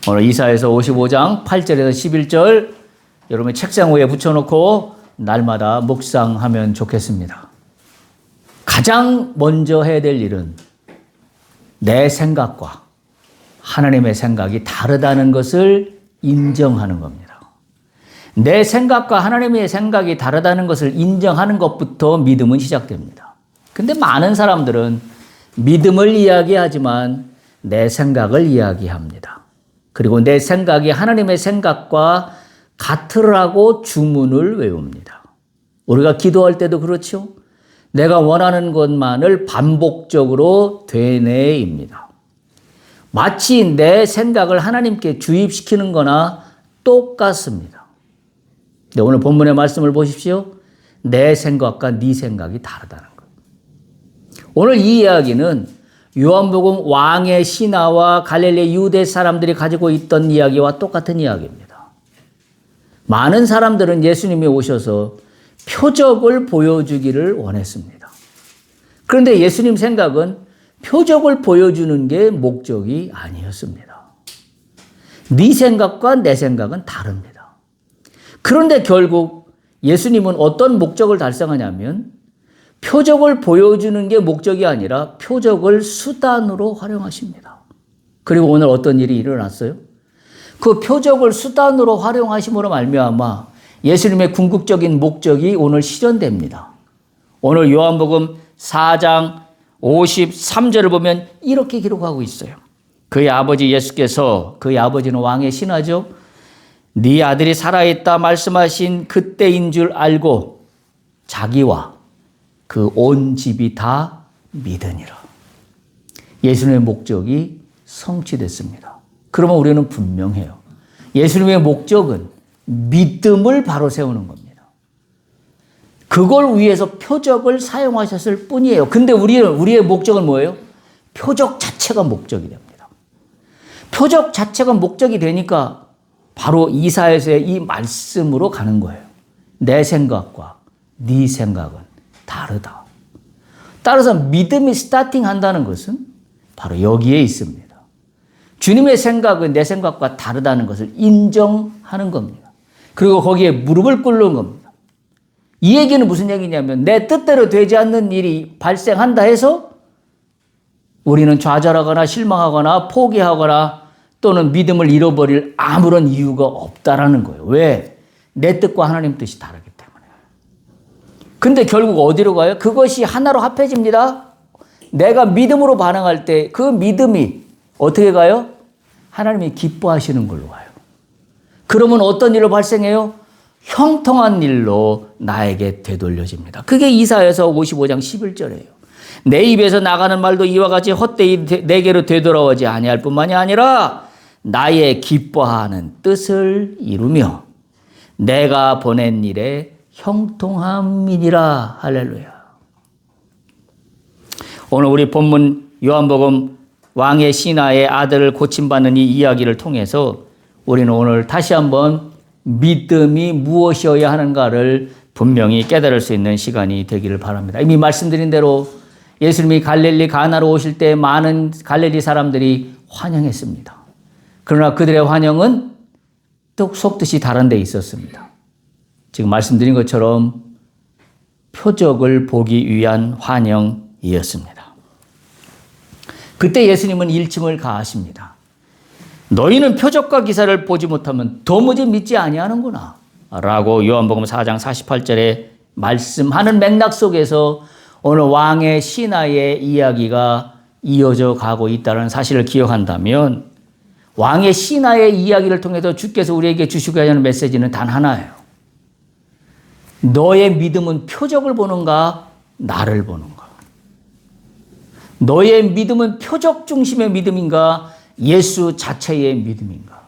오늘 이사야서 55장 8절에서 11절 여러분의 책상 위에 붙여놓고 날마다 묵상하면 좋겠습니다. 가장 먼저 해야 될 일은 내 생각과 하나님의 생각이 다르다는 것을 인정하는 겁니다. 내 생각과 하나님의 생각이 다르다는 것을 인정하는 것부터 믿음은 시작됩니다. 근데 많은 사람들은 믿음을 이야기하지만 내 생각을 이야기합니다. 그리고 내 생각이 하나님의 생각과 같으라고 주문을 외웁니다. 우리가 기도할 때도 그렇죠. 내가 원하는 것만을 반복적으로 되뇌입니다. 마치 내 생각을 하나님께 주입시키는 거나 똑같습니다. 네, 오늘 본문의 말씀을 보십시오. 내 생각과 네 생각이 다르다는 것. 오늘 이 이야기는 요한복음 왕의 신하와 갈릴리 유대 사람들이 가지고 있던 이야기와 똑같은 이야기입니다. 많은 사람들은 예수님이 오셔서 표적을 보여주기를 원했습니다. 그런데 예수님 생각은 표적을 보여주는 게 목적이 아니었습니다. 네 생각과 내 생각은 다릅니다. 그런데 결국 예수님은 어떤 목적을 달성하냐면 표적을 보여주는 게 목적이 아니라 표적을 수단으로 활용하십니다. 그리고 오늘 어떤 일이 일어났어요? 그 표적을 수단으로 활용하심으로 말미암아 예수님의 궁극적인 목적이 오늘 실현됩니다. 오늘 요한복음 4장 53절을 보면 이렇게 기록하고 있어요. 그의 아버지 예수께서, 그의 아버지는 왕의 신하죠. 네 아들이 살아있다 말씀하신 그때인 줄 알고 자기와 그 온 집이 다 믿으니라. 예수님의 목적이 성취됐습니다. 그러면 우리는 분명해요. 예수님의 목적은 믿음을 바로 세우는 겁니다. 그걸 위해서 표적을 사용하셨을 뿐이에요. 근데 우리의 목적은 뭐예요? 표적 자체가 목적이 됩니다. 표적 자체가 목적이 되니까 바로 이사야서의 이 말씀으로 가는 거예요. 내 생각과 네 생각은 다르다. 따라서 믿음이 스타팅한다는 것은 바로 여기에 있습니다. 주님의 생각은 내 생각과 다르다는 것을 인정하는 겁니다. 그리고 거기에 무릎을 꿇는 겁니다. 이 얘기는 무슨 얘기냐면 내 뜻대로 되지 않는 일이 발생한다 해서 우리는 좌절하거나 실망하거나 포기하거나 또는 믿음을 잃어버릴 아무런 이유가 없다라는 거예요. 왜? 내 뜻과 하나님 뜻이 다르기 때문에. 근데 결국 어디로 가요? 그것이 하나로 합해집니다. 내가 믿음으로 반응할 때 그 믿음이 어떻게 가요? 하나님이 기뻐하시는 걸로 가요. 그러면 어떤 일로 발생해요? 형통한 일로 나에게 되돌려집니다. 그게 이사야서 55장 11절이에요. 내 입에서 나가는 말도 이와 같이 헛되이 내게로 되돌아오지 아니할 뿐만이 아니라 나의 기뻐하는 뜻을 이루며 내가 보낸 일에 형통함이니라. 할렐루야. 오늘 우리 본문 요한복음 왕의 신하의 아들을 고침받는 이 이야기를 통해서 우리는 오늘 다시 한번 믿음이 무엇이어야 하는가를 분명히 깨달을 수 있는 시간이 되기를 바랍니다. 이미 말씀드린 대로 예수님이 갈릴리 가나로 오실 때 많은 갈릴리 사람들이 환영했습니다. 그러나 그들의 환영은 또 속뜻이 다른 데 있었습니다. 지금 말씀드린 것처럼 표적을 보기 위한 환영이었습니다. 그때 예수님은 일침을 가하십니다. 너희는 표적과 기사를 보지 못하면 도무지 믿지 아니하는구나 라고 요한복음 4장 48절에 말씀하는 맥락 속에서 오늘 왕의 신하의 이야기가 이어져 가고 있다는 사실을 기억한다면 왕의 신하의 이야기를 통해서 주께서 우리에게 주시고 하는 메시지는 단 하나예요. 너의 믿음은 표적을 보는가 나를 보는가. 너의 믿음은 표적 중심의 믿음인가? 예수 자체의 믿음인가?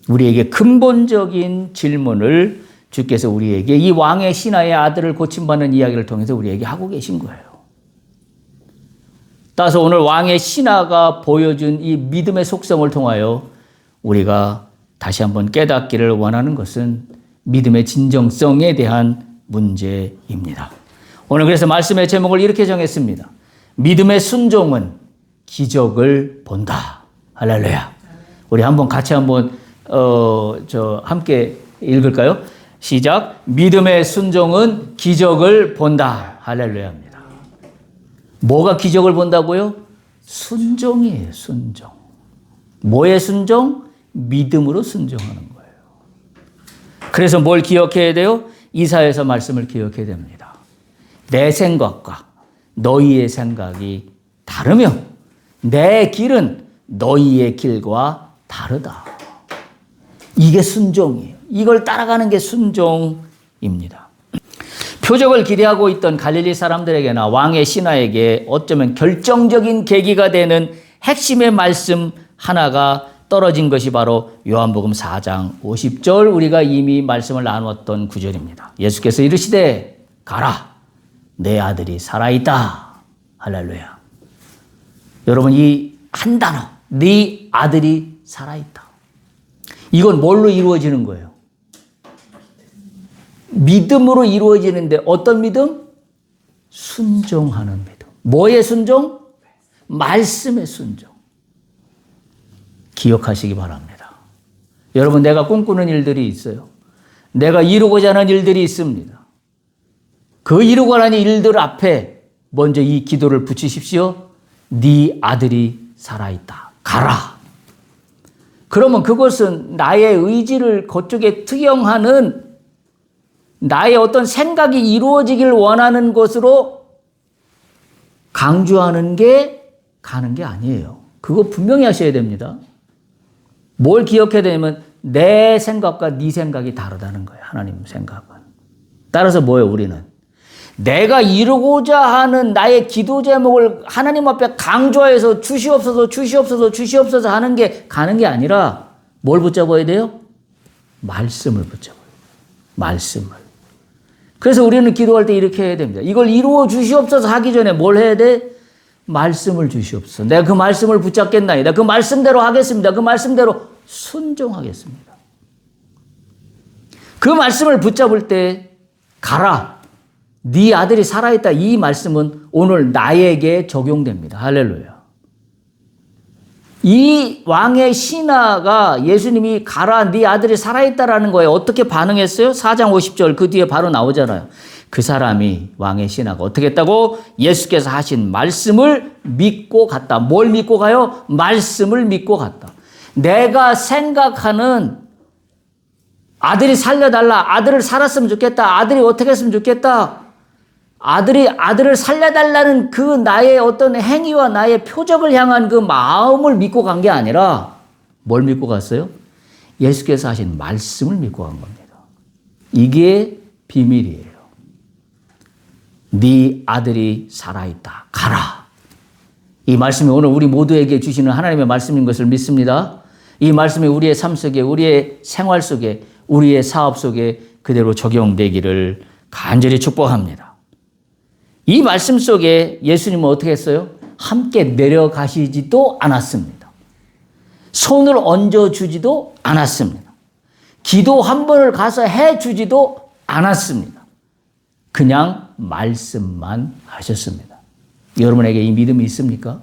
우리에게 근본적인 질문을 주께서 우리에게 이 왕의 신하의 아들을 고침받는 이야기를 통해서 우리에게 하고 계신 거예요. 따라서 오늘 왕의 신하가 보여준 이 믿음의 속성을 통하여 우리가 다시 한번 깨닫기를 원하는 것은 믿음의 진정성에 대한 문제입니다. 오늘 그래서 말씀의 제목을 이렇게 정했습니다. 믿음의 순종은 기적을 본다. 할렐루야. 우리 한번 같이 한번 함께 읽을까요? 시작. 믿음의 순종은 기적을 본다. 할렐루야입니다. 뭐가 기적을 본다고요? 순종이에요. 순종. 뭐의 순종? 믿음으로 순종하는 거예요. 그래서 뭘 기억해야 돼요? 이사야서 말씀을 기억해야 됩니다. 내 생각과 너희의 생각이 다르며 내 길은 너희의 길과 다르다. 이게 순종이에요. 이걸 따라가는 게 순종입니다. 표적을 기대하고 있던 갈릴리 사람들에게나 왕의 신하에게 어쩌면 결정적인 계기가 되는 핵심의 말씀 하나가 떨어진 것이 바로 요한복음 4장 50절 우리가 이미 말씀을 나누었던 구절입니다. 예수께서 이르시되 가라 내 아들이 살아있다. 할렐루야. 여러분 이 한 단어 네 아들이 살아있다. 이건 뭘로 이루어지는 거예요? 믿음으로 이루어지는데 어떤 믿음? 순종하는 믿음. 뭐의 순종? 말씀의 순종. 기억하시기 바랍니다. 여러분 내가 꿈꾸는 일들이 있어요. 내가 이루고자 하는 일들이 있습니다. 그 이루고자 하는 일들 앞에 먼저 이 기도를 붙이십시오. 네 아들이 살아있다. 가라. 그러면 그것은 나의 의지를 그쪽에 투영하는 나의 어떤 생각이 이루어지길 원하는 것으로 강조하는 게 가는 게 아니에요. 그거 분명히 하셔야 됩니다. 뭘 기억해야 되냐면 내 생각과 네 생각이 다르다는 거예요. 하나님 생각은. 따라서 뭐예요 우리는? 내가 이루고자 하는 나의 기도 제목을 하나님 앞에 강조해서 주시옵소서 주시옵소서 주시옵소서 하는 게 가는 게 아니라 뭘 붙잡아야 돼요? 말씀을 붙잡아요. 말씀을. 그래서 우리는 기도할 때 이렇게 해야 됩니다. 이걸 이루어 주시옵소서 하기 전에 뭘 해야 돼? 말씀을 주시옵소서. 내가 그 말씀을 붙잡겠나이다. 그 말씀대로 하겠습니다. 그 말씀대로 순종하겠습니다. 그 말씀을 붙잡을 때 가라. 네 아들이 살아있다. 이 말씀은 오늘 나에게 적용됩니다. 할렐루야. 이 왕의 신하가 예수님이 가라 네 아들이 살아있다라는 거에 어떻게 반응했어요? 4장 50절 그 뒤에 바로 나오잖아요. 그 사람이 왕의 신하가 어떻게 했다고? 예수께서 하신 말씀을 믿고 갔다. 뭘 믿고 가요? 말씀을 믿고 갔다. 내가 생각하는 아들이 살려달라. 아들을 살았으면 좋겠다. 아들이 어떻게 했으면 좋겠다. 아들을 살려달라는 그 나의 어떤 행위와 나의 표적을 향한 그 마음을 믿고 간 게 아니라 뭘 믿고 갔어요? 예수께서 하신 말씀을 믿고 간 겁니다. 이게 비밀이에요. 네 아들이 살아있다. 가라. 이 말씀이 오늘 우리 모두에게 주시는 하나님의 말씀인 것을 믿습니다. 이 말씀이 우리의 삶 속에 우리의 생활 속에 우리의 사업 속에 그대로 적용되기를 간절히 축복합니다. 이 말씀 속에 예수님은 어떻게 했어요? 함께 내려가시지도 않았습니다. 손을 얹어주지도 않았습니다. 기도 한 번을 가서 해주지도 않았습니다. 그냥 말씀만 하셨습니다. 여러분에게 이 믿음이 있습니까?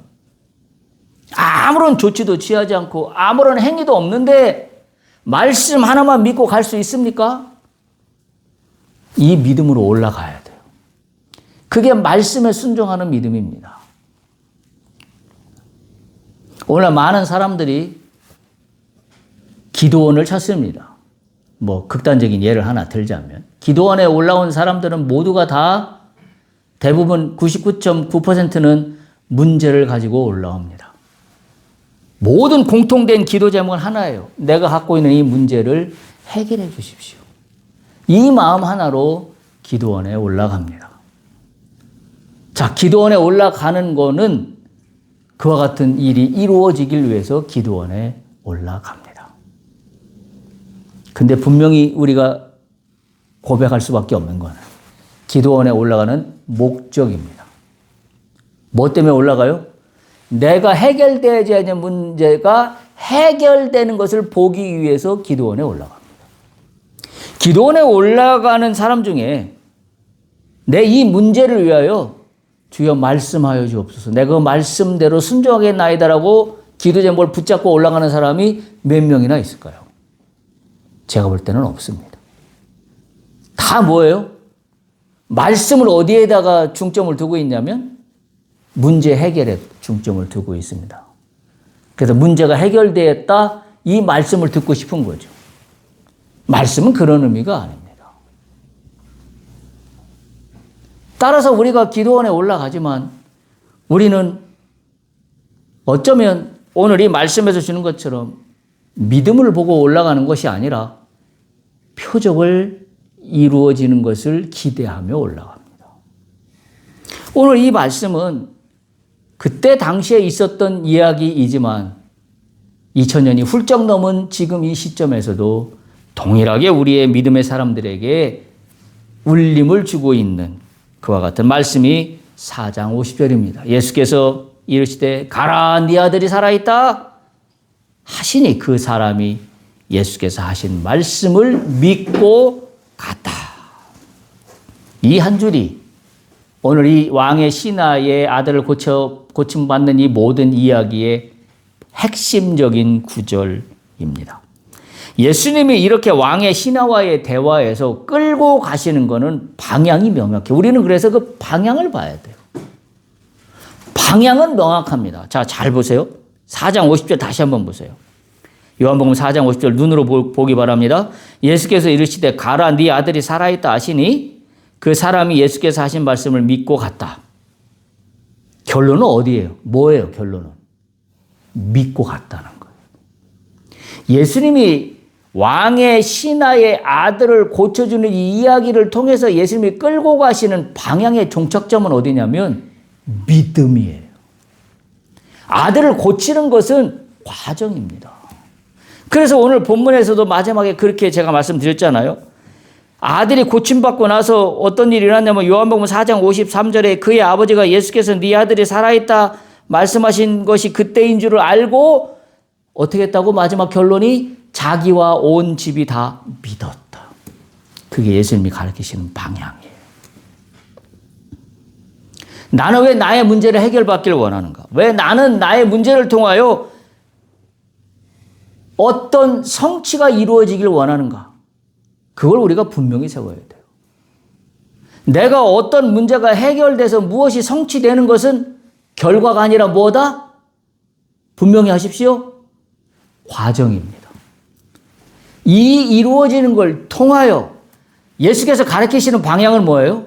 아무런 조치도 취하지 않고 아무런 행위도 없는데 말씀 하나만 믿고 갈 수 있습니까? 이 믿음으로 올라가야 돼요. 그게 말씀에 순종하는 믿음입니다. 오늘 많은 사람들이 기도원을 찾습니다. 뭐 극단적인 예를 하나 들자면 기도원에 올라온 사람들은 모두가 다 대부분 99.9%는 문제를 가지고 올라옵니다. 모든 공통된 기도 제목은 하나예요. 내가 갖고 있는 이 문제를 해결해 주십시오. 이 마음 하나로 기도원에 올라갑니다. 자, 기도원에 올라가는 거는 그와 같은 일이 이루어지길 위해서 기도원에 올라갑니다. 근데 분명히 우리가 고백할 수밖에 없는 거는 기도원에 올라가는 목적입니다. 뭐 때문에 올라가요? 내가 해결되어야 하는 문제가 해결되는 것을 보기 위해서 기도원에 올라갑니다. 기도원에 올라가는 사람 중에 내 이 문제를 위하여 주여 말씀하여 주옵소서. 내가 그 말씀대로 순종하겠나이다라고 기도 제목을 붙잡고 올라가는 사람이 몇 명이나 있을까요? 제가 볼 때는 없습니다. 다 뭐예요? 말씀을 어디에다가 중점을 두고 있냐면 문제 해결에 중점을 두고 있습니다. 그래서 문제가 해결되었다, 이 말씀을 듣고 싶은 거죠. 말씀은 그런 의미가 아닙니다. 따라서 우리가 기도원에 올라가지만 우리는 어쩌면 오늘 이 말씀에서 주는 것처럼 믿음을 보고 올라가는 것이 아니라 표적을 이루어지는 것을 기대하며 올라갑니다. 오늘 이 말씀은 그때 당시에 있었던 이야기이지만 2000년이 훌쩍 넘은 지금 이 시점에서도 동일하게 우리의 믿음의 사람들에게 울림을 주고 있는 그와 같은 말씀이 4장 50절입니다. 예수께서 이르시되 가라 네 아들이 살아있다 하시니 그 사람이 예수께서 하신 말씀을 믿고 갔다. 이 한 줄이 오늘 이 왕의 신하의 아들을 고침받는 이 모든 이야기의 핵심적인 구절입니다. 예수님이 이렇게 왕의 신하와의 대화에서 끌고 가시는 것은 방향이 명확해. 우리는 그래서 그 방향을 봐야 돼요. 방향은 명확합니다. 자, 잘 보세요. 4장 50절 다시 한번 보세요. 요한복음 4장 50절 눈으로 보기 바랍니다. 예수께서 이르시되 가라 네 아들이 살아있다 하시니 그 사람이 예수께서 하신 말씀을 믿고 갔다. 결론은 어디예요? 뭐예요? 결론은 믿고 갔다는 거예요. 예수님이 왕의 신하의 아들을 고쳐주는 이 이야기를 통해서 예수님이 끌고 가시는 방향의 종착점은 어디냐면 믿음이에요. 아들을 고치는 것은 과정입니다. 그래서 오늘 본문에서도 마지막에 그렇게 제가 말씀드렸잖아요. 아들이 고침받고 나서 어떤 일이 일어났냐면 요한복음 4장 53절에 그의 아버지가 예수께서 네 아들이 살아있다 말씀하신 것이 그때인 줄을 알고 어떻게 했다고? 마지막 결론이 자기와 온 집이 다 믿었다. 그게 예수님이 가르치시는 방향이에요. 나는 왜 나의 문제를 해결받기를 원하는가? 왜 나는 나의 문제를 통하여 어떤 성취가 이루어지길 원하는가? 그걸 우리가 분명히 세워야 돼요. 내가 어떤 문제가 해결돼서 무엇이 성취되는 것은 결과가 아니라 뭐다? 분명히 하십시오. 과정입니다. 이 이루어지는 걸 통하여 예수께서 가르치시는 방향은 뭐예요?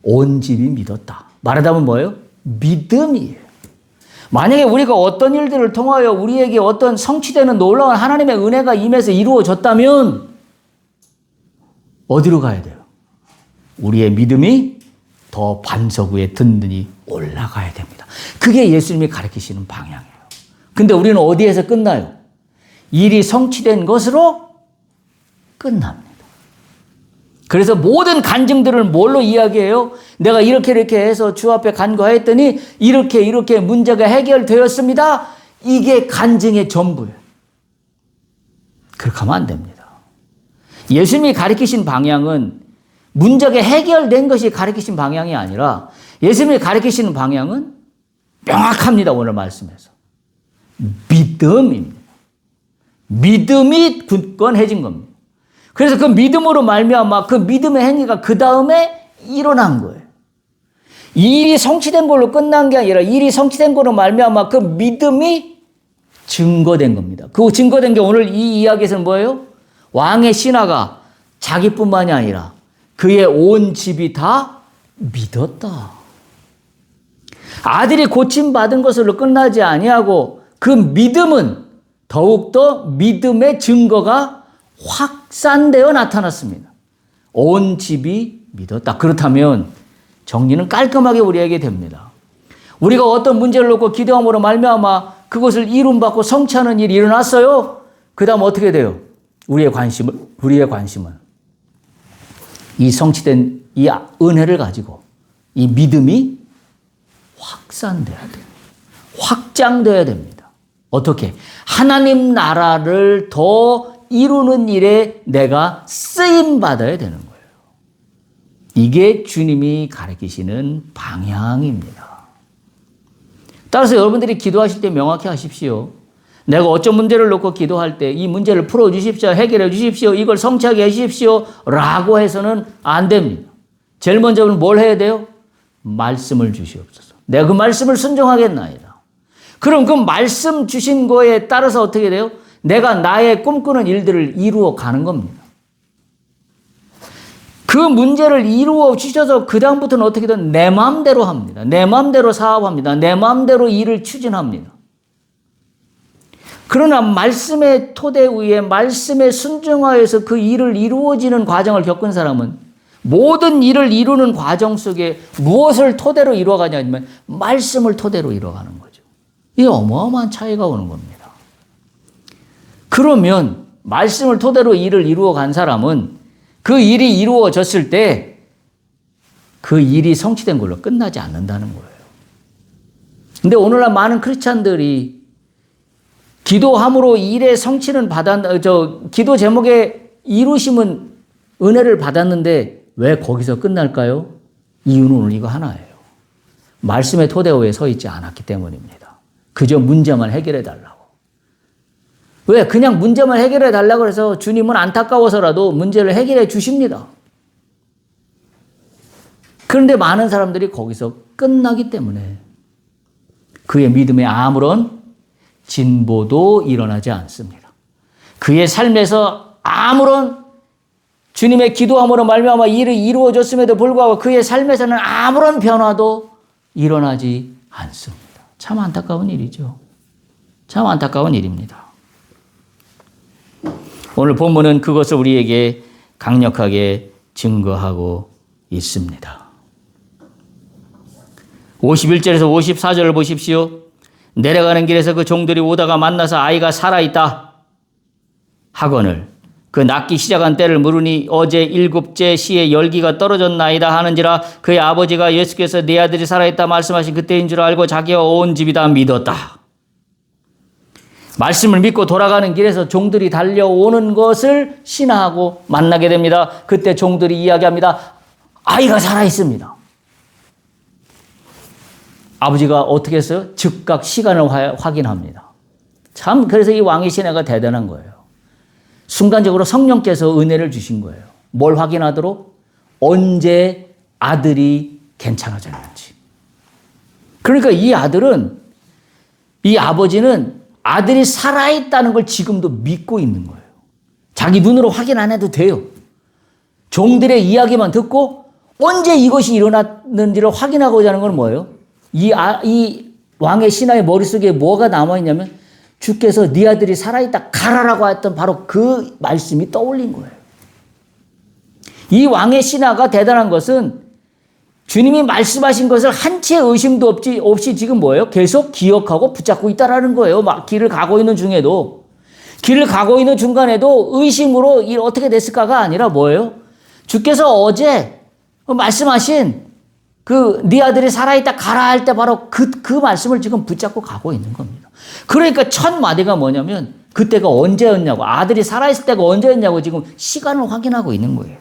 온 집이 믿었다. 말하자면 뭐예요? 믿음이에요. 만약에 우리가 어떤 일들을 통하여 우리에게 어떤 성취되는 놀라운 하나님의 은혜가 임해서 이루어졌다면 어디로 가야 돼요? 우리의 믿음이 더 반석 위에 든든히 올라가야 됩니다. 그게 예수님이 가르치시는 방향이에요. 근데 우리는 어디에서 끝나요? 일이 성취된 것으로 끝납니다. 그래서 모든 간증들을 뭘로 이야기해요? 내가 이렇게 해서 주 앞에 간구했더니 이렇게 문제가 해결되었습니다. 이게 간증의 전부예요. 그렇게 하면 안 됩니다. 예수님이 가르치신 방향은 문제가 해결된 것이 가르치신 방향이 아니라 예수님이 가르치시는 방향은 명확합니다. 오늘 말씀에서. 믿음입니다. 믿음이 굳건해진 겁니다. 그래서 그 믿음으로 말미암아 그 믿음의 행위가 그 다음에 일어난 거예요. 일이 성취된 걸로 끝난 게 아니라 일이 성취된 걸로 말미암아 그 믿음이 증거된 겁니다. 그 증거된 게 오늘 이 이야기에서는 뭐예요? 왕의 신하가 자기뿐만이 아니라 그의 온 집이 다 믿었다. 아들이 고침받은 것으로 끝나지 아니하고 그 믿음은 더욱더 믿음의 증거가 확산되어 나타났습니다. 온 집이 믿었다. 그렇다면 정리는 깔끔하게 우리에게 됩니다. 우리가 어떤 문제를 놓고 기도함으로 말미암아 그것을 이룸받고 성취하는 일이 일어났어요. 그 다음 어떻게 돼요? 우리의 관심은 이 성취된 이 은혜를 가지고 이 믿음이 확산돼야 돼요. 확장돼야 됩니다. 어떻게? 하나님 나라를 더 이루는 일에 내가 쓰임받아야 되는 거예요. 이게 주님이 가르치시는 방향입니다. 따라서 여러분들이 기도하실 때 명확히 하십시오. 내가 어떤 문제를 놓고 기도할 때 이 문제를 풀어주십시오. 해결해 주십시오. 이걸 성취하게 해주십시오. 라고 해서는 안 됩니다. 제일 먼저는 뭘 해야 돼요? 말씀을 주시옵소서. 내가 그 말씀을 순종하겠나이다. 그럼 그 말씀 주신 거에 따라서 어떻게 돼요? 내가 나의 꿈꾸는 일들을 이루어 가는 겁니다. 그 문제를 이루어 주셔서 그 다음부터는 어떻게든 내 마음대로 합니다. 내 마음대로 사업합니다. 내 마음대로 일을 추진합니다. 그러나 말씀의 토대 위에 말씀에 순종하여서 그 일을 이루어지는 과정을 겪은 사람은 모든 일을 이루는 과정 속에 무엇을 토대로 이루어가냐면 말씀을 토대로 이루어가는 거죠. 이게 어마어마한 차이가 오는 겁니다. 그러면 말씀을 토대로 일을 이루어간 사람은 그 일이 이루어졌을 때 그 일이 성취된 걸로 끝나지 않는다는 거예요. 근데 오늘날 많은 크리스찬들이 기도함으로 일의 성취는 기도 제목에 이루심은 은혜를 받았는데 왜 거기서 끝날까요? 이유는 오늘 이거 하나예요. 말씀의 토대 위에 서 있지 않았기 때문입니다. 그저 문제만 해결해 달라고. 왜? 그냥 문제만 해결해 달라고 해서 주님은 안타까워서라도 문제를 해결해 주십니다. 그런데 많은 사람들이 거기서 끝나기 때문에 그의 믿음에 아무런 진보도 일어나지 않습니다. 그의 삶에서 아무런 주님의 기도함으로 말미암아 일이 이루어졌음에도 불구하고 그의 삶에서는 아무런 변화도 일어나지 않습니다. 참 안타까운 일이죠. 참 안타까운 일입니다. 오늘 본문은 그것을 우리에게 강력하게 증거하고 있습니다. 51절에서 54절을 보십시오. 내려가는 길에서 그 종들이 오다가 만나서 아이가 살아있다 하거늘 그 낳기 시작한 때를 물으니 어제 7째 시에 열기가 떨어졌나이다 하는지라 그의 아버지가 예수께서 네 아들이 살아있다 말씀하신 그때인 줄 알고 자기와 온 집이 다 믿었다. 말씀을 믿고 돌아가는 길에서 종들이 달려오는 것을 신하하고 만나게 됩니다. 그때 종들이 이야기합니다. 아이가 살아있습니다. 아버지가 어떻게 했어요? 즉각 시간을 확인합니다. 참 그래서 이 왕의 신하가 대단한 거예요. 순간적으로 성령께서 은혜를 주신 거예요. 뭘 확인하도록? 언제 아들이 괜찮아졌는지. 그러니까 이 아버지는 아들이 살아있다는 걸 지금도 믿고 있는 거예요. 자기 눈으로 확인 안 해도 돼요. 종들의 이야기만 듣고 언제 이것이 일어났는지를 확인하고자 하는 건 뭐예요? 이 왕의 신하의 머릿속에 뭐가 남아있냐면 주께서 네 아들이 살아있다 가라라고 했던 바로 그 말씀이 떠올린 거예요. 이 왕의 신하가 대단한 것은 주님이 말씀하신 것을 한 채 의심도 없이 지금 뭐예요? 계속 기억하고 붙잡고 있다라는 거예요. 막 길을 가고 있는 중에도. 길을 가고 있는 중간에도 의심으로 일 어떻게 됐을까가 아니라 뭐예요? 주께서 어제 말씀하신 네 아들이 살아있다 가라 할 때 바로 그 말씀을 지금 붙잡고 가고 있는 겁니다. 그러니까 첫 마디가 뭐냐면 그때가 언제였냐고 아들이 살아있을 때가 언제였냐고 지금 시간을 확인하고 있는 거예요.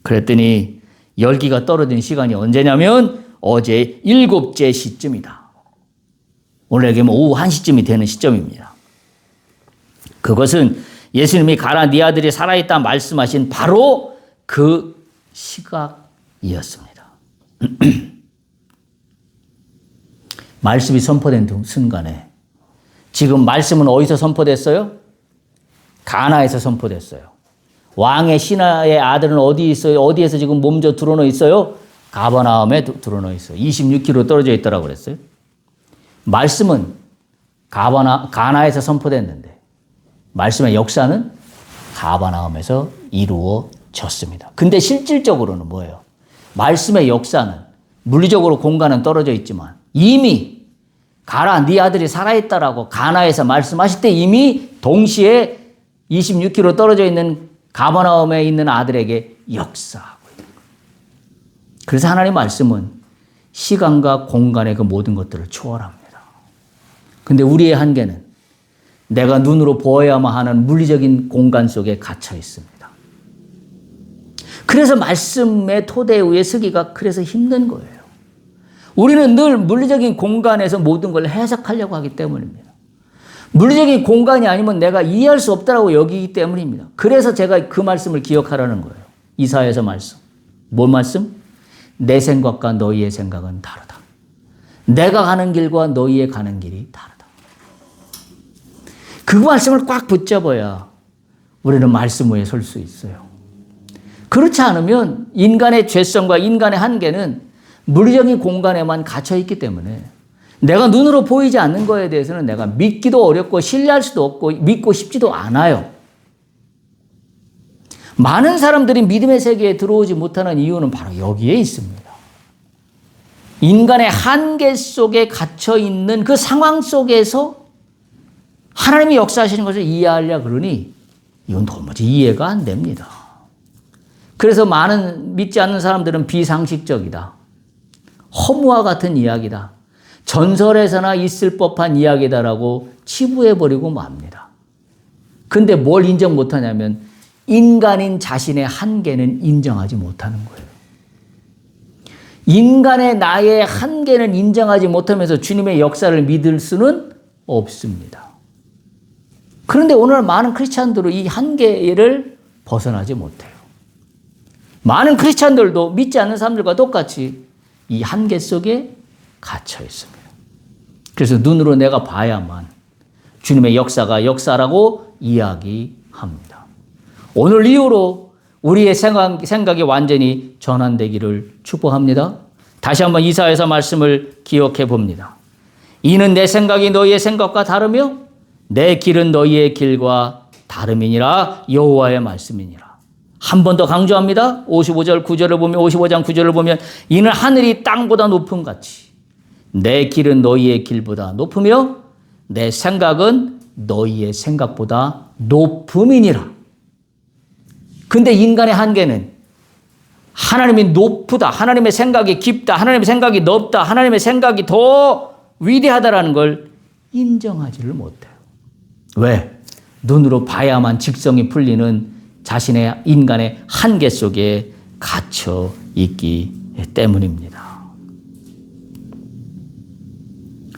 그랬더니 열기가 떨어진 시간이 언제냐면 어제 7째 시쯤이다. 오늘 얘기하면 오후 1시쯤이 되는 시점입니다. 그것은 예수님이 가라 네 아들이 살아있다 말씀하신 바로 그 시각이었습니다. 말씀이 선포된 순간에 지금 말씀은 어디서 선포됐어요? 가나에서 선포됐어요. 왕의 신하의 아들은 어디 있어요? 어디에서 지금 몸져 드러나 있어요? 가버나움에 드러나 있어요. 26km 떨어져 있더라고 그랬어요. 말씀은 가나에서 선포됐는데 말씀의 역사는 가버나움에서 이루어졌습니다. 근데 실질적으로는 뭐예요? 말씀의 역사는 물리적으로 공간은 떨어져 있지만 이미 가라 네 아들이 살아있다라고 가나에서 말씀하실 때 이미 동시에 26km 떨어져 있는 가버나움에 있는 아들에게 역사하고 있는 거예요. 그래서 하나님의 말씀은 시간과 공간의 그 모든 것들을 초월합니다. 근데 우리의 한계는 내가 눈으로 보아야만 하는 물리적인 공간 속에 갇혀 있습니다. 그래서 말씀의 토대 위에 서기가 그래서 힘든 거예요. 우리는 늘 물리적인 공간에서 모든 걸 해석하려고 하기 때문입니다. 물리적인 공간이 아니면 내가 이해할 수 없다고 여기기 때문입니다. 그래서 제가 그 말씀을 기억하라는 거예요. 이사야서 말씀. 뭔 말씀? 내 생각과 너희의 생각은 다르다. 내가 가는 길과 너희의 가는 길이 다르다. 그 말씀을 꽉 붙잡아야 우리는 말씀 위에 설 수 있어요. 그렇지 않으면 인간의 죄성과 인간의 한계는 물리적인 공간에만 갇혀 있기 때문에 내가 눈으로 보이지 않는 거에 대해서는 내가 믿기도 어렵고 신뢰할 수도 없고 믿고 싶지도 않아요. 많은 사람들이 믿음의 세계에 들어오지 못하는 이유는 바로 여기에 있습니다. 인간의 한계 속에 갇혀 있는 그 상황 속에서 하나님이 역사하시는 것을 이해하려고 그러니 이건 도무지 이해가 안 됩니다. 그래서 많은 믿지 않는 사람들은 비상식적이다. 허무와 같은 이야기다. 전설에서나 있을 법한 이야기다라고 치부해버리고 맙니다. 근데 뭘 인정 못하냐면 인간인 자신의 한계는 인정하지 못하는 거예요. 인간의 나의 한계는 인정하지 못하면서 주님의 역사를 믿을 수는 없습니다. 그런데 오늘 많은 크리스찬들은 이 한계를 벗어나지 못해요. 많은 크리스찬들도 믿지 않는 사람들과 똑같이 이 한계 속에 갇혀 있습니다. 그래서 눈으로 내가 봐야만 주님의 역사가 역사라고 이야기합니다. 오늘 이후로 우리의 생각이 완전히 전환되기를 축복합니다. 다시 한번 이사야서 말씀을 기억해 봅니다. 이는 내 생각이 너희의 생각과 다르며 내 길은 너희의 길과 다름이니라 여호와의 말씀이니라. 한 번 더 강조합니다. 55절 9절을 보면 55장 9절을 보면 이는 하늘이 땅보다 높음 같이 내 길은 너희의 길보다 높으며 내 생각은 너희의 생각보다 높음이니라. 근데 인간의 한계는 하나님이 높다, 하나님의 생각이 깊다, 하나님의 생각이 넓다, 하나님의 생각이 더 위대하다라는 걸 인정하지를 못해요. 왜? 눈으로 봐야만 직성이 풀리는 자신의 인간의 한계 속에 갇혀 있기 때문입니다.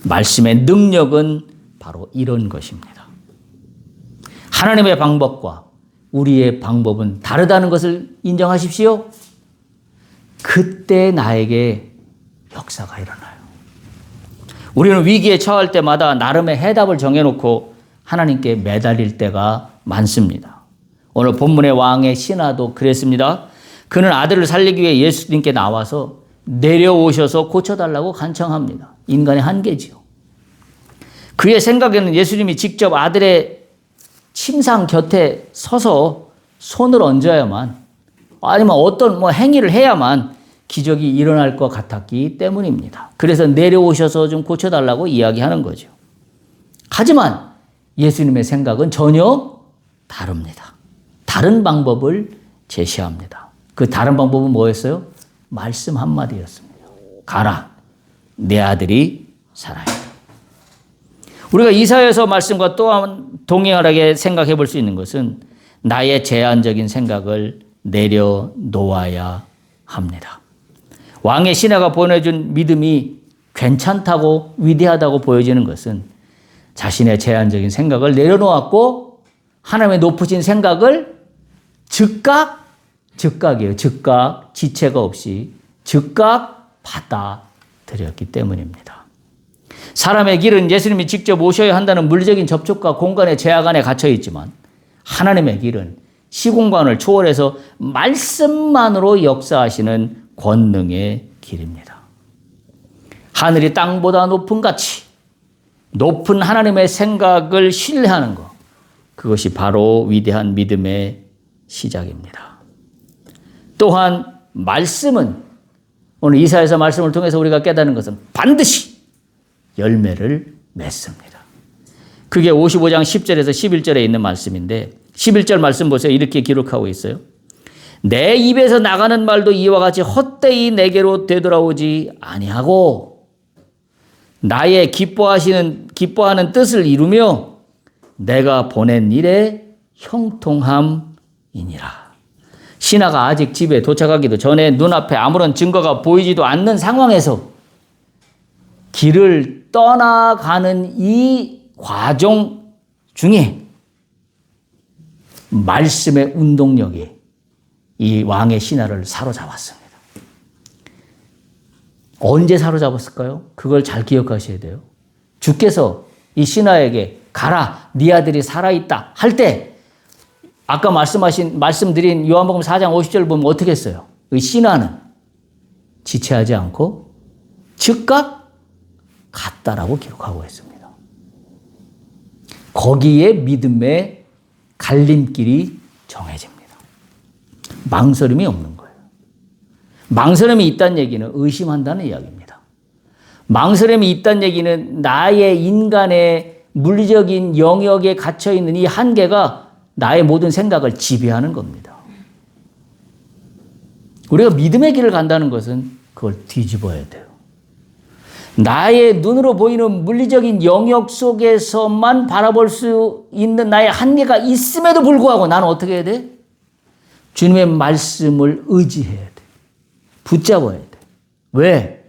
말씀의 능력은 바로 이런 것입니다. 하나님의 방법과 우리의 방법은 다르다는 것을 인정하십시오. 그때 나에게 역사가 일어나요. 우리는 위기에 처할 때마다 나름의 해답을 정해놓고 하나님께 매달릴 때가 많습니다. 오늘 본문의 왕의 신하도 그랬습니다. 그는 아들을 살리기 위해 예수님께 나와서 내려오셔서 고쳐달라고 간청합니다. 인간의 한계지요. 그의 생각에는 예수님이 직접 아들의 침상 곁에 서서 손을 얹어야만 아니면 어떤 행위를 해야만 기적이 일어날 것 같았기 때문입니다. 그래서 내려오셔서 좀 고쳐달라고 이야기하는 거죠. 하지만 예수님의 생각은 전혀 다릅니다. 다른 방법을 제시합니다. 그 다른 방법은 뭐였어요? 말씀 한마디였습니다. 가라, 내 아들이 살아있다. 우리가 이사야서 말씀과 또한 동일하게 생각해 볼 수 있는 것은 나의 제한적인 생각을 내려놓아야 합니다. 왕의 신하가 보내준 믿음이 괜찮다고 위대하다고 보여지는 것은 자신의 제한적인 생각을 내려놓았고 하나님의 높으신 생각을 즉각이에요. 즉각, 지체가 없이 즉각 받아들였기 때문입니다. 사람의 길은 예수님이 직접 오셔야 한다는 물리적인 접촉과 공간의 제약 안에 갇혀 있지만 하나님의 길은 시공간을 초월해서 말씀만으로 역사하시는 권능의 길입니다. 하늘이 땅보다 높은 같이 높은 하나님의 생각을 신뢰하는 것, 그것이 바로 위대한 믿음의 시작입니다. 또한 말씀은 오늘 이사야서 말씀을 통해서 우리가 깨닫는 것은 반드시 열매를 맺습니다. 그게 55장 10절에서 11절에 있는 말씀인데 11절 말씀 보세요. 이렇게 기록하고 있어요. 내 입에서 나가는 말도 이와 같이 헛되이 내게로 되돌아오지 아니하고 나의 기뻐하는 뜻을 이루며 내가 보낸 일에 형통함이니라. 신하가 아직 집에 도착하기도 전에 눈앞에 아무런 증거가 보이지도 않는 상황에서 길을 떠나가는 이 과정 중에 말씀의 운동력이 이 왕의 신하를 사로잡았습니다. 언제 사로잡았을까요? 그걸 잘 기억하셔야 돼요. 주께서 이 신하에게 가라, 네 아들이 살아있다 할 때 아까 말씀드린 요한복음 4장 50절 보면 어떻게 했어요? 이 신하는 지체하지 않고 즉각 갔다라고 기록하고 있습니다. 거기에 믿음의 갈림길이 정해집니다. 망설임이 없는 거예요. 망설임이 있다는 얘기는 의심한다는 이야기입니다. 망설임이 있다는 얘기는 나의 인간의 물리적인 영역에 갇혀있는 이 한계가 나의 모든 생각을 지배하는 겁니다. 우리가 믿음의 길을 간다는 것은 그걸 뒤집어야 돼요. 나의 눈으로 보이는 물리적인 영역 속에서만 바라볼 수 있는 나의 한계가 있음에도 불구하고 나는 어떻게 해야 돼? 주님의 말씀을 의지해야 돼. 붙잡아야 돼. 왜?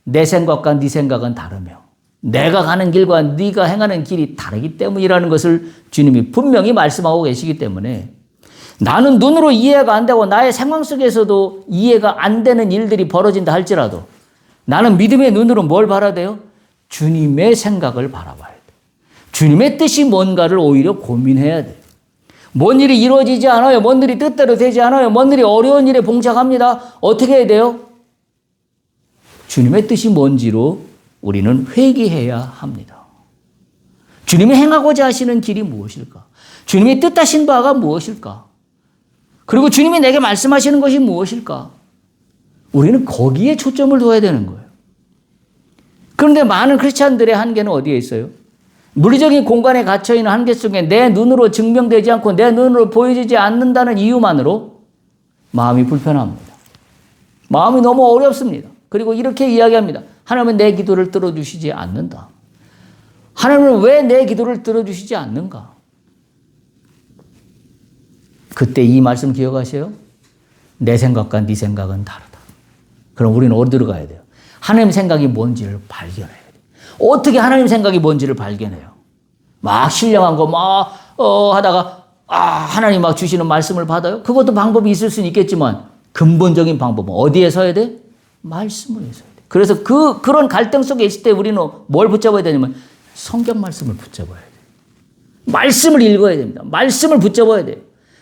내 생각과 네 생각은 다르며 내가 가는 길과 네가 행하는 길이 다르기 때문이라는 것을 주님이 분명히 말씀하고 계시기 때문에 나는 눈으로 이해가 안 되고 나의 상황 속에서도 이해가 안 되는 일들이 벌어진다 할지라도 나는 믿음의 눈으로 뭘 봐야 돼요? 주님의 생각을 바라봐야 돼. 주님의 뜻이 뭔가를 오히려 고민해야 돼. 뭔 일이 이루어지지 않아요. 뭔 일이 뜻대로 되지 않아요. 뭔 일이 어려운 일에 봉착합니다. 어떻게 해야 돼요? 주님의 뜻이 뭔지로 우리는 회개해야 합니다. 주님이 행하고자 하시는 길이 무엇일까? 주님이 뜻하신 바가 무엇일까? 그리고 주님이 내게 말씀하시는 것이 무엇일까? 우리는 거기에 초점을 둬야 되는 거예요. 그런데 많은 크리스찬들의 한계는 어디에 있어요? 물리적인 공간에 갇혀있는 한계 속에 내 눈으로 증명되지 않고 내 눈으로 보여지지 않는다는 이유만으로 마음이 불편합니다. 마음이 너무 어렵습니다. 그리고 이렇게 이야기합니다. 하나님은 내 기도를 들어주시지 않는다. 하나님은 왜 내 기도를 들어주시지 않는가? 그때 이 말씀 기억하세요? 내 생각과 네 생각은 다르다. 그럼 우리는 어디로 가야 돼요? 하나님 생각이 뭔지를 발견해야 돼요. 어떻게 하나님 생각이 뭔지를 발견해요? 막 신령한 거 하다가 하나님 막 주시는 말씀을 받아요? 그것도 방법이 있을 수는 있겠지만 근본적인 방법은 어디에 서야 돼? 말씀을 서야 돼. 그래서 그런 갈등 속에 있을 때 우리는 뭘 붙잡아야 되냐면 성경 말씀을 붙잡아야 돼. 말씀을 읽어야 됩니다. 말씀을 붙잡아야 돼요.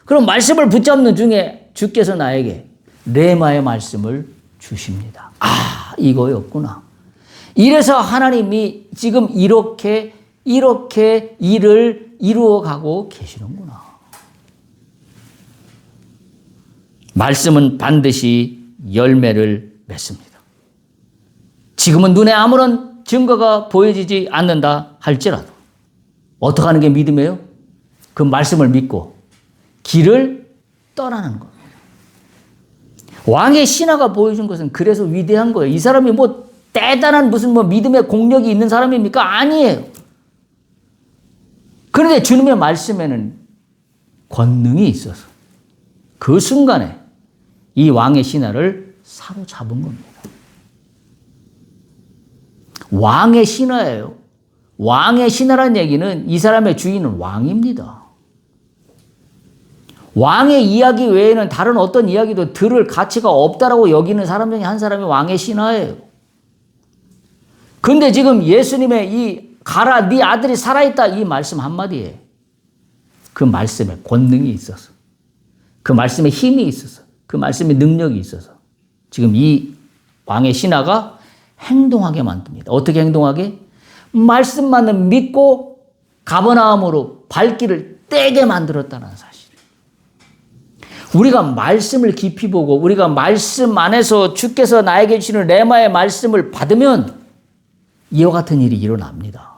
그럼 말씀을 붙잡는 중에 주께서 나에게 레마의 말씀을 주십니다. 이거였구나. 이래서 하나님이 지금 이렇게 일을 이루어가고 계시는구나. 말씀은 반드시 열매를 맺습니다. 지금은 눈에 아무런 증거가 보여지지 않는다 할지라도 어떻게 하는 게 믿음이에요? 그 말씀을 믿고 길을 떠나는 겁니다. 왕의 신하가 보여준 것은 그래서 위대한 거예요. 이 사람이 대단한 무슨 믿음의 공력이 있는 사람입니까? 아니에요. 그런데 주님의 말씀에는 권능이 있어서 그 순간에 이 왕의 신하를 사로잡은 겁니다. 왕의 신하예요. 왕의 신하라는 얘기는 이 사람의 주인은 왕입니다. 왕의 이야기 외에는 다른 어떤 이야기도 들을 가치가 없다라고 여기는 사람 중에 한 사람이 왕의 신하예요. 근데 지금 예수님의 이 가라 네 아들이 살아있다 이 말씀 한마디에 그 말씀에 권능이 있어서 그 말씀에 힘이 있어서 그 말씀에 능력이 있어서 지금 이 왕의 신하가 행동하게 만듭니다. 어떻게 행동하게? 말씀만을 믿고 가버나움으로 발길을 떼게 만들었다는 사실. 우리가 말씀을 깊이 보고 우리가 말씀 안에서 주께서 나에게 주시는 레마의 말씀을 받으면 이와 같은 일이 일어납니다.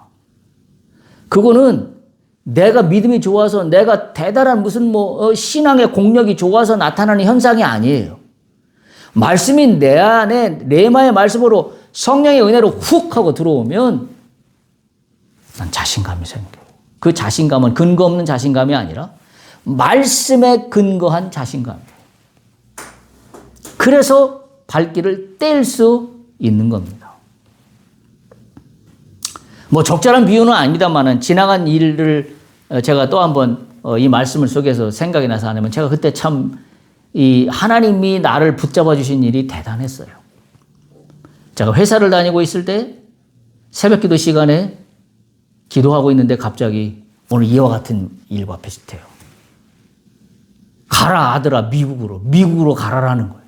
그거는 내가 믿음이 좋아서 내가 대단한 무슨 신앙의 공력이 좋아서 나타나는 현상이 아니에요. 말씀이 내 안에 레마의 말씀으로 성령의 은혜로 훅 하고 들어오면 난 자신감이 생겨요. 그 자신감은 근거 없는 자신감이 아니라 말씀에 근거한 자신감이에요. 그래서 발길을 뗄 수 있는 겁니다. 적절한 비유는 아닙니다만은 지나간 일을 제가 또 한번 이 말씀을 속에서 생각이 나서 하냐면 제가 그때 참 이 하나님이 나를 붙잡아 주신 일이 대단했어요. 제가 회사를 다니고 있을 때 새벽 기도 시간에 기도하고 있는데 갑자기 오늘 이와 같은 일과 비슷해요. 가라 아들아 미국으로 가라라는 거예요.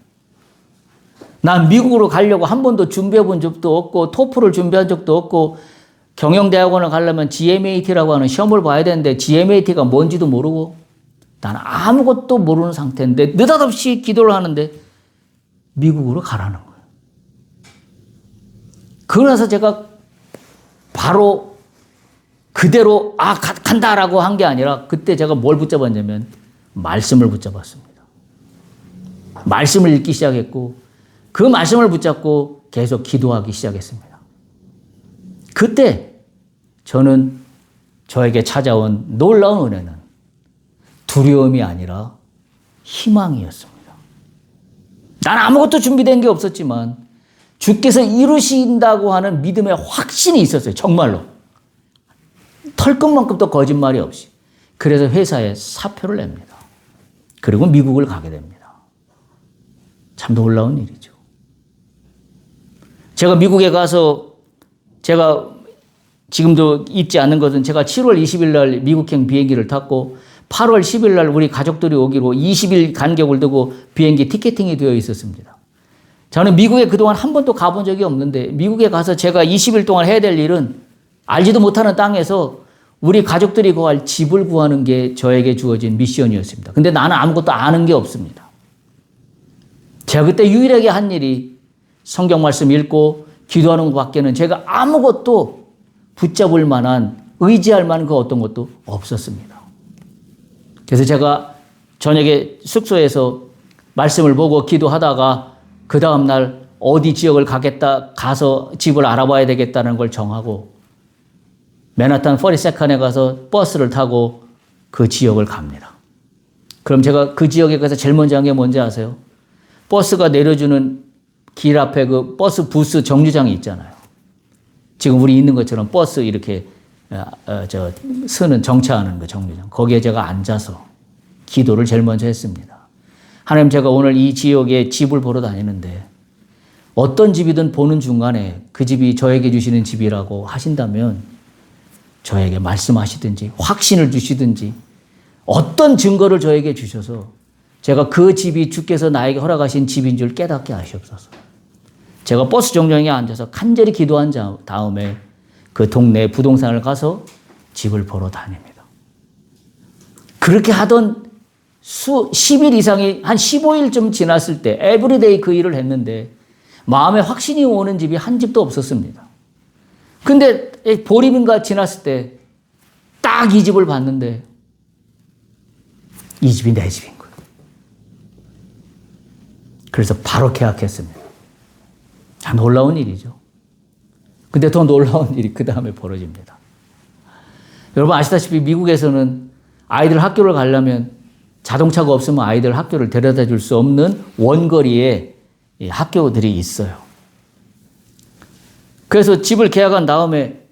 난 미국으로 가려고 한 번도 준비해 본 적도 없고 토플을 준비한 적도 없고 경영대학원을 가려면 GMAT라고 하는 시험을 봐야 되는데 GMAT가 뭔지도 모르고 나는 아무것도 모르는 상태인데 느닷없이 기도를 하는데 미국으로 가라는 거예요. 그러고 나서 제가 바로 그대로 간다라고 한 게 아니라 그때 제가 뭘 붙잡았냐면 말씀을 붙잡았습니다. 말씀을 읽기 시작했고 그 말씀을 붙잡고 계속 기도하기 시작했습니다. 그때 저는 저에게 찾아온 놀라운 은혜는 두려움이 아니라 희망이었습니다. 난 아무것도 준비된 게 없었지만 주께서 이루신다고 하는 믿음의 확신이 있었어요. 정말로. 털끝만큼도 거짓말이 없이. 그래서 회사에 사표를 냅니다. 그리고 미국을 가게 됩니다. 참 놀라운 일이죠. 제가 미국에 가서 제가 지금도 잊지 않는 것은 제가 7월 20일 날 미국행 비행기를 탔고 8월 10일 날 우리 가족들이 오기로 20일 간격을 두고 비행기 티켓팅이 되어 있었습니다. 저는 미국에 그동안 한 번도 가본 적이 없는데 미국에 가서 제가 20일 동안 해야 될 일은 알지도 못하는 땅에서 우리 가족들이 구할 집을 구하는 게 저에게 주어진 미션이었습니다. 근데 나는 아무것도 아는 게 없습니다. 제가 그때 유일하게 한 일이 성경 말씀 읽고 기도하는 것밖에는 제가 아무것도 붙잡을 만한 의지할 만한 그 어떤 것도 없었습니다. 그래서 제가 저녁에 숙소에서 말씀을 보고 기도하다가 그 다음날 어디 지역을 가서 집을 알아봐야 되겠다는 걸 정하고 맨하탄 42칸에 가서 버스를 타고 그 지역을 갑니다. 그럼 제가 그 지역에 가서 제일 먼저 한 게 뭔지 아세요? 버스가 내려주는 길 앞에 그 버스 부스 정류장이 있잖아요. 지금 우리 있는 것처럼 버스 이렇게 서는 정차하는 그 정류장. 거기에 제가 앉아서 기도를 제일 먼저 했습니다. 하나님, 제가 오늘 이 지역에 집을 보러 다니는데 어떤 집이든 보는 중간에 그 집이 저에게 주시는 집이라고 하신다면 저에게 말씀하시든지 확신을 주시든지 어떤 증거를 저에게 주셔서 제가 그 집이 주께서 나에게 허락하신 집인 줄 깨닫게 하시옵소서. 제가 버스 정류장에 앉아서 간절히 기도한 다음에 그 동네 부동산을 가서 집을 보러 다닙니다. 그렇게 하던 10일 이상이 한 15일쯤 지났을 때 에브리데이 그 일을 했는데 마음에 확신이 오는 집이 한 집도 없었습니다. 근데 보름인가 지났을 때 딱 이 집을 봤는데 이 집이 내 집인 거예요. 그래서 바로 계약했습니다. 놀라운 일이죠. 근데 더 놀라운 일이 그 다음에 벌어집니다. 여러분 아시다시피 미국에서는 아이들 학교를 가려면 자동차가 없으면 아이들 학교를 데려다 줄 수 없는 원거리에 학교들이 있어요. 그래서 집을 계약한 다음에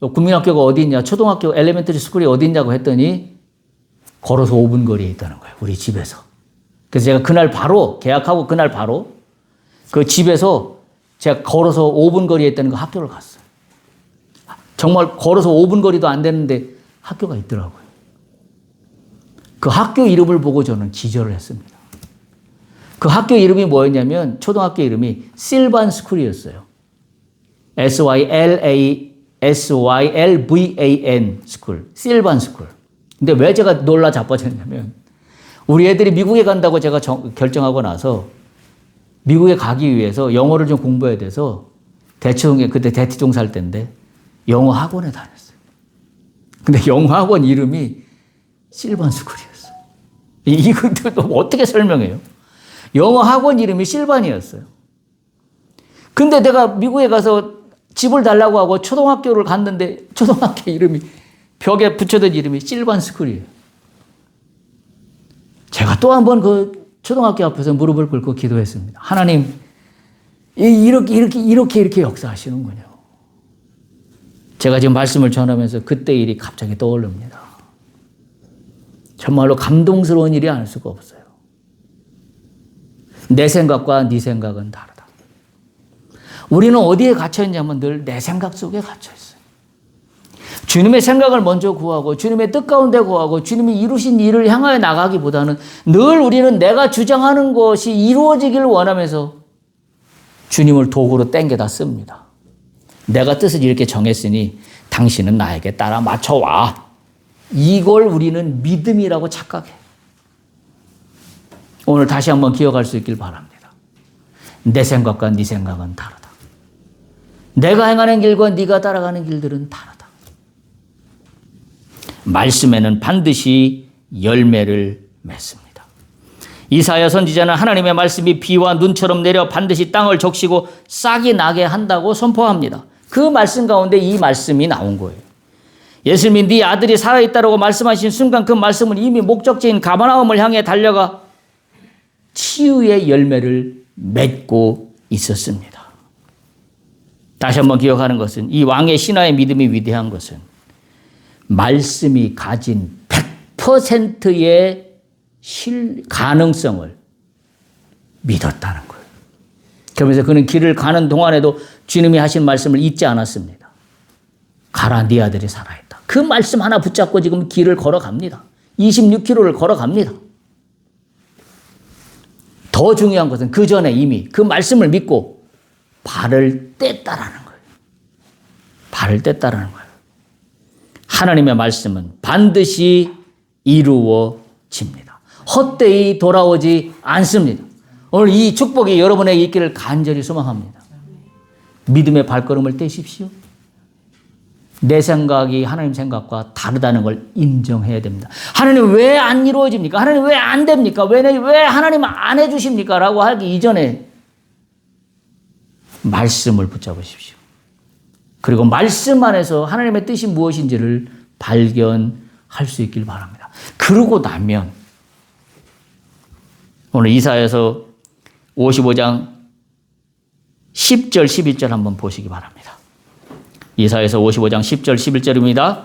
국민학교가 어디 있냐, 초등학교 엘레멘터리 스쿨이 어디 있냐고 했더니 걸어서 5분 거리에 있다는 거예요. 우리 집에서. 그래서 제가 그날 바로 계약하고 그날 바로 그 집에서 제가 걸어서 5분 거리에 있다는 그 학교를 갔어요. 정말 걸어서 5분 거리도 안 되는데 학교가 있더라고요. 그 학교 이름을 보고 저는 기절을 했습니다. 그 학교 이름이 뭐였냐면 초등학교 이름이 실반 스쿨이었어요. SYLVAN 스쿨, 실반 스쿨. 근데 왜 제가 놀라 자빠졌냐면 우리 애들이 미국에 간다고 제가 결정하고 나서 미국에 가기 위해서 영어를 좀 공부해야 돼서 대치동에 그때 대치동 살 때인데 영어 학원에 다녔어요. 근데 영어 학원 이름이 실반스쿨이었어요. 이것도 어떻게 설명해요? 영어 학원 이름이 실반이었어요. 근데 내가 미국에 가서 집을 달라고 하고 초등학교를 갔는데 초등학교 이름이 벽에 붙여둔 이름이 실반스쿨이에요. 제가 또 한 번 그 초등학교 앞에서 무릎을 꿇고 기도했습니다. 하나님, 이렇게 역사하시는군요. 제가 지금 말씀을 전하면서 그때 일이 갑자기 떠오릅니다. 정말로 감동스러운 일이 아닐 수가 없어요. 내 생각과 네 생각은 다르다. 우리는 어디에 갇혀있냐면 늘 내 생각 속에 갇혀있어요. 주님의 생각을 먼저 구하고 주님의 뜻 가운데 구하고 주님이 이루신 일을 향하여 나가기보다는 늘 우리는 내가 주장하는 것이 이루어지기를 원하면서 주님을 도구로 땡겨다 씁니다. 내가 뜻을 이렇게 정했으니 당신은 나에게 따라 맞춰와. 이걸 우리는 믿음이라고 착각해요. 오늘 다시 한번 기억할 수 있길 바랍니다. 내 생각과 네 생각은 다르다. 내가 행하는 길과 네가 따라가는 길들은 다르다. 말씀에는 반드시 열매를 맺습니다. 이사야 선지자는 하나님의 말씀이 비와 눈처럼 내려 반드시 땅을 적시고 싹이 나게 한다고 선포합니다. 그 말씀 가운데 이 말씀이 나온 거예요. 예수님이 네 아들이 살아있다라고 말씀하신 순간 그 말씀은 이미 목적지인 가버나움을 향해 달려가 치유의 열매를 맺고 있었습니다. 다시 한번 기억하는 것은 이 왕의 신하의 믿음이 위대한 것은 말씀이 가진 100%의 가능성을 믿었다는 거예요. 그러면서 그는 길을 가는 동안에도 주님이 하신 말씀을 잊지 않았습니다. 가라, 네 아들이 살아있다. 그 말씀 하나 붙잡고 지금 길을 걸어갑니다. 26km를 걸어갑니다. 더 중요한 것은 그 전에 이미 그 말씀을 믿고 발을 뗐다라는 거예요. 발을 뗐다라는 거예요. 하나님의 말씀은 반드시 이루어집니다. 헛되이 돌아오지 않습니다. 오늘 이 축복이 여러분에게 있기를 간절히 소망합니다. 믿음의 발걸음을 떼십시오. 내 생각이 하나님 생각과 다르다는 걸 인정해야 됩니다. 하나님 왜 안 이루어집니까? 하나님 왜 안 됩니까? 왜 하나님 안 해주십니까? 라고 하기 이전에 말씀을 붙잡으십시오. 그리고 말씀 안에서 하나님의 뜻이 무엇인지를 발견할 수 있길 바랍니다. 그러고 나면 오늘 이사야서 55장 10절 11절 한번 보시기 바랍니다. 이사야서 55장 10절 11절입니다.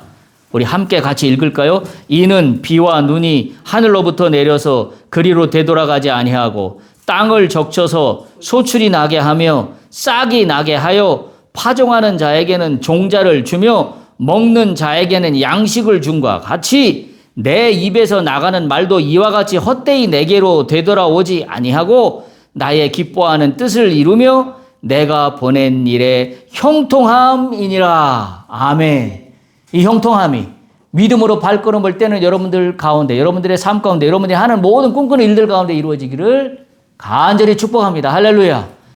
우리 함께 같이 읽을까요? 이는 비와 눈이 하늘로부터 내려서 그리로 되돌아가지 아니하고 땅을 적셔서 소출이 나게 하며 싹이 나게 하여 파종하는 자에게는 종자를 주며 먹는 자에게는 양식을 줌과 같이 내 입에서 나가는 말도 이와 같이 헛되이 내게로 되돌아오지 아니하고 나의 기뻐하는 뜻을 이루며 내가 보낸 일에 형통함이니라. 아멘. 이 형통함이 믿음으로 발걸음을 떼는 여러분들 가운데, 여러분들의 삶 가운데, 여러분들이 하는 모든 꿈꾸는 일들 가운데 이루어지기를 간절히 축복합니다. 할렐루야.